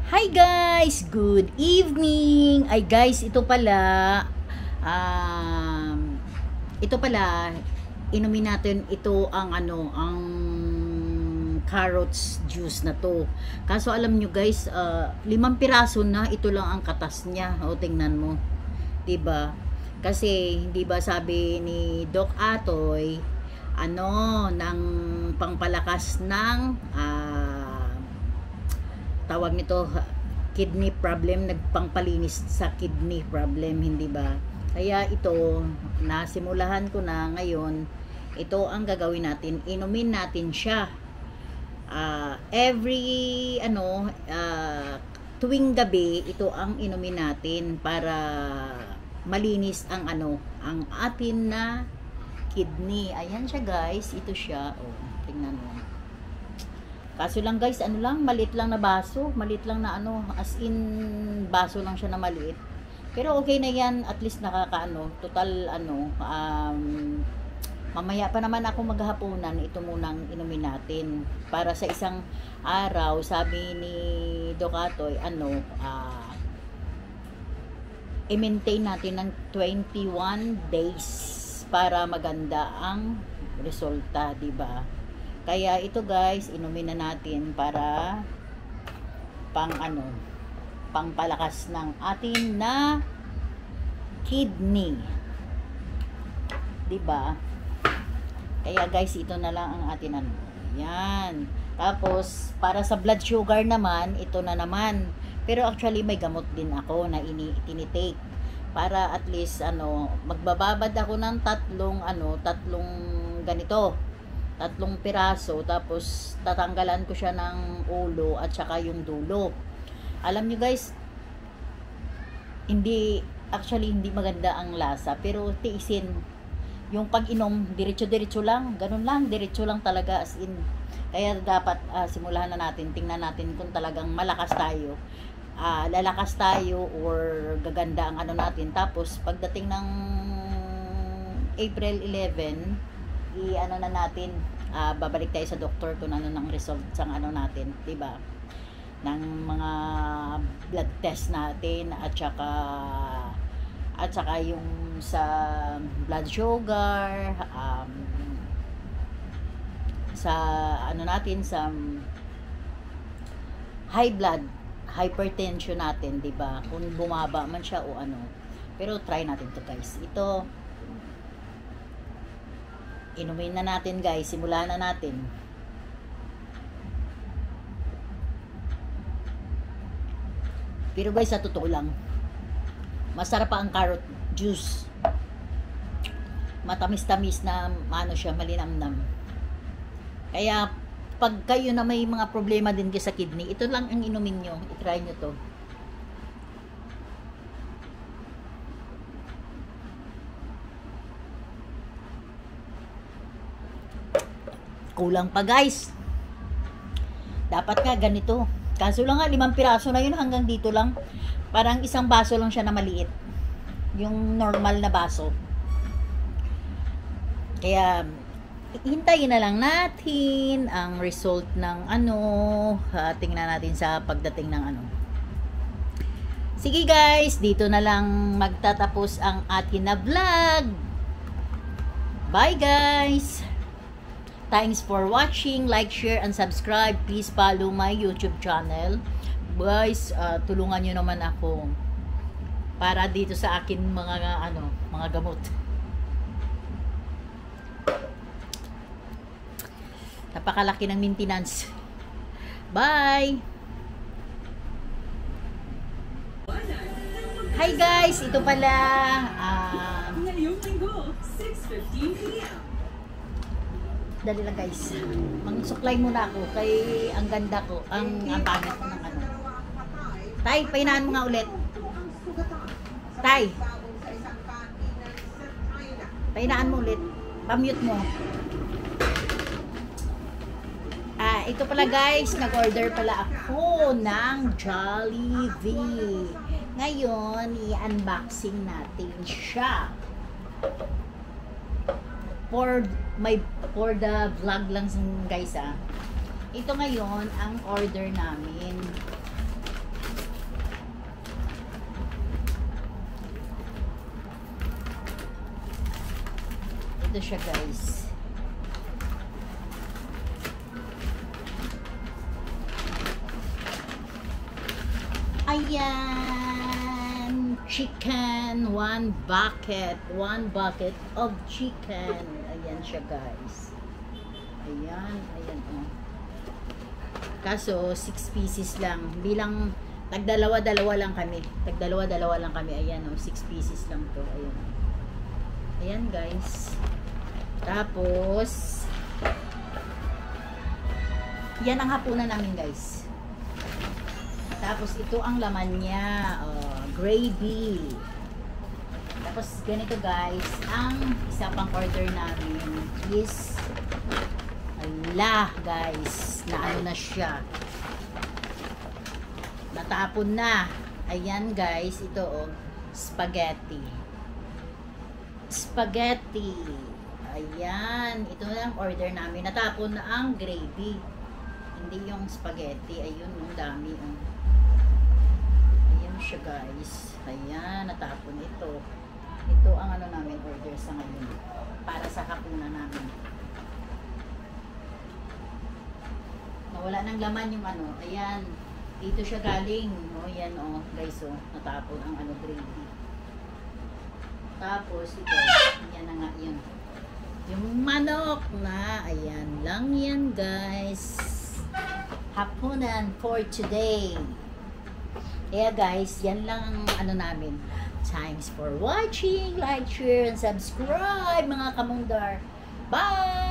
Hi guys! Good evening! Ay guys, ito pala, inumin natin ito ang ang carrots juice na to. Kaso alam nyo guys, 5 piraso na, ito lang ang katas niya. O tingnan mo. 'Di ba? Kasi hindi ba sabi ni Doc Atoy, ng pangpalakas ng tawag nito kidney problem, nagpangpalinis sa kidney problem, hindi ba? Kaya ito, nasimulahan ko na ngayon, ito ang gagawin natin, inumin natin siya every tuwing gabi, ito ang inumin natin para malinis ang ang atin na kidney. Ayan siya guys, ito siya, tingnan mo. Kaso lang guys, maliit lang na baso, maliit lang na as in baso lang siya na maliit. Pero okay na yan, at least total mamaya pa naman ako maghahaponan, ito munang inumin natin. Para sa isang araw, sabi ni Doc Atoy, i-maintain natin ng 21 days para maganda ang resulta, di ba? Kaya ito guys, inumin na natin para pangpalakas ng atin na kidney. 'Di ba? Kaya guys, ito na lang ang atin Yan. Tapos para sa blood sugar naman, ito na naman. Pero actually may gamot din ako na tinitake para at least magbababad ako ng tatlong ganito. 3 piraso, tapos tatanggalan ko siya ng ulo at saka yung dulo. Alam nyo guys, hindi maganda ang lasa, pero tiisin yung pag-inom, diretso lang, ganun lang, diretso lang talaga, as in. Kaya dapat simulahan na natin, tingnan natin kung talagang malakas tayo, lalakas tayo or gaganda ang natin. Tapos pagdating ng April 11, na natin, babalik tayo sa doktor kung ng result sa natin, 'di ba? Ng mga blood test natin at saka yung sa blood sugar, sa natin, sa high blood, hypertension natin, 'di ba? Kung bumaba man siya o Pero try natin to guys. Ito inumin na natin guys, simulan na natin. Pero guys, sa totoo lang, masarap pa ang carrot juice. Matamis-tamis na siya, malinamnam. Kaya pag kayo na may mga problema din sa kidney, ito lang ang inumin nyo. I-try nyo to. Kulang pa guys, dapat nga ganito. Kaso lang 5 piraso na yun, hanggang dito lang. Parang isang baso lang siya na maliit, yung normal na baso. Kaya hintayin na lang natin ang result ng tingnan natin sa pagdating ng Sige guys, dito na lang magtatapos ang atin na vlog. Bye guys. Thanks for watching. Like, share, and subscribe. Please follow my YouTube channel. Guys, tulungan nyo naman ako para dito sa akin mga gamot. Napakalaki ng maintenance. Bye! Hi guys! Ito pala ngayong linggo, 6:15 p.m. Dali lang guys, mang-supply muna ako kay ang ganda ko, ang pangit ko ng Tay, painaan mo nga ulit. Tay, painaan mo ulit, pamute mo. Ito pala guys, nag-order pala ako ng Jollibee. Ngayon, i-unboxing natin siya. For the vlog lang guys. Ito ngayon ang order namin. Ito siya guys. Ayan, chicken, one bucket of chicken. Ayan siya guys. Ayan, oh. Kaso 6 pieces lang. Bilang tagdalawa-dalawa lang kami. Ayan oh, 6 pieces lang to. Ayan. Ayan guys. Tapos yan ang hapunan namin guys. Tapos ito ang laman niya, gravy. Tapos ganito guys, ang isa pang order namin is guys, na ano na siya. Natapon na. Ayan guys, ito oh, spaghetti. Ayan, ito na ang order namin. Natapon na ang gravy. Hindi yung spaghetti. Ayun, ang dami oh. Siya guys. Ayan, natapon ito. Ito ang ano namin order sa ngayon. Para sa hapunan namin. Nawala ng laman yung ano. Ayan. Dito siya galing. O, yan o. Guys o. Natapon ang ano gravy. Tapos ito. Yan na nga yun. Yung manok na. Ayan lang yan guys. Hapunan for today. Kaya guys, yan lang ang ano namin. Thanks for watching. Like, share, and subscribe mga kamundar. Bye!